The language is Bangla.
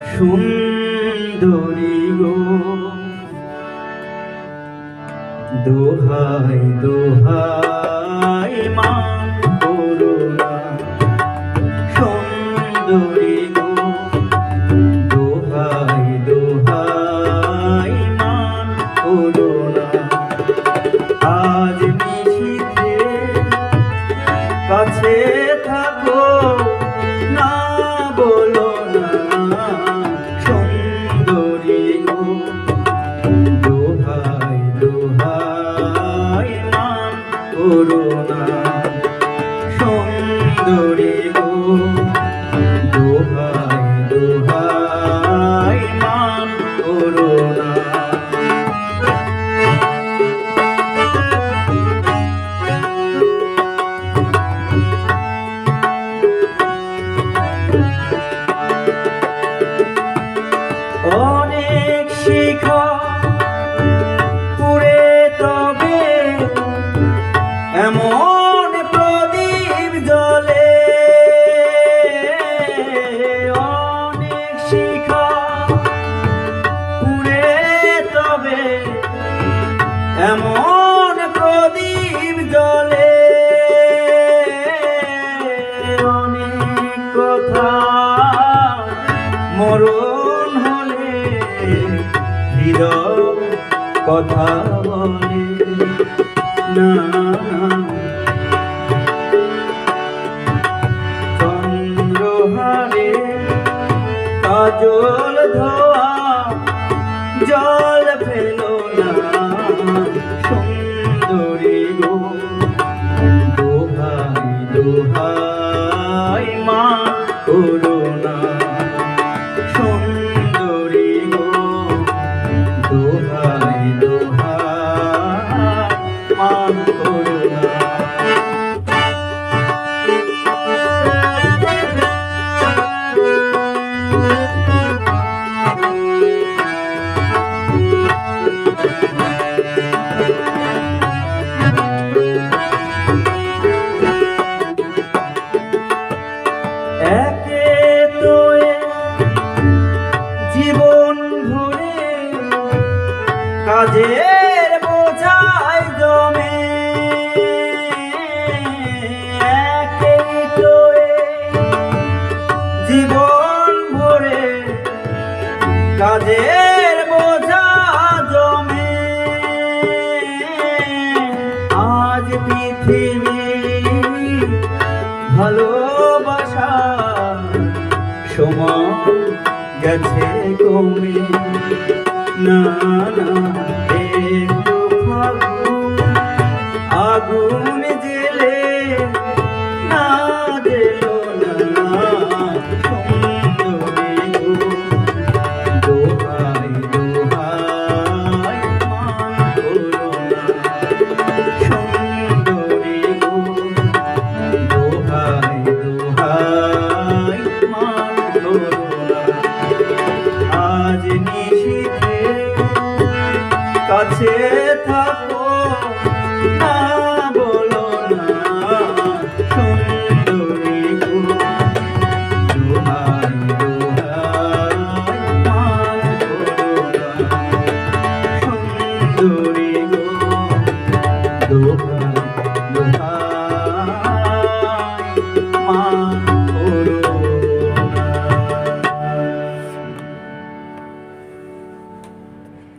সুন্দরী গো দোহাই দোহাই মান করুণা সুন্দরী গো দোহাই দোহাই মান করুণা আজ নিশীথে কাছে থাকো না বলো না সুন্দরী গো দোহাই দোহাই মান করুণা সুন্দরী গো দোহাই দোহাই মান করুণা অনেক শিখা পুড়ে তবে এমন প্রদীপ জ্বলে অনেক শিখা পুড়ে তবে এমন প্রদীপ জ্বলে অনেক কথা মরণ হলে হৃদয় কথা বলে না চন্দ্রহারে কাজল ধোয়া জল ফেলো না সুন্দরী গো দোহাই দোহাই মান করুণা সুন্দরী গো দোহাই দোহাই মান করুণা একে তো জীবন ভরে কাজের বোঝাই জমে একেই তো জীবন ভরে কাজের বোঝা জমে আজ পৃথিবী ভালোবাসা সময় গেছে কমে না না একটু ফাগুন আগুন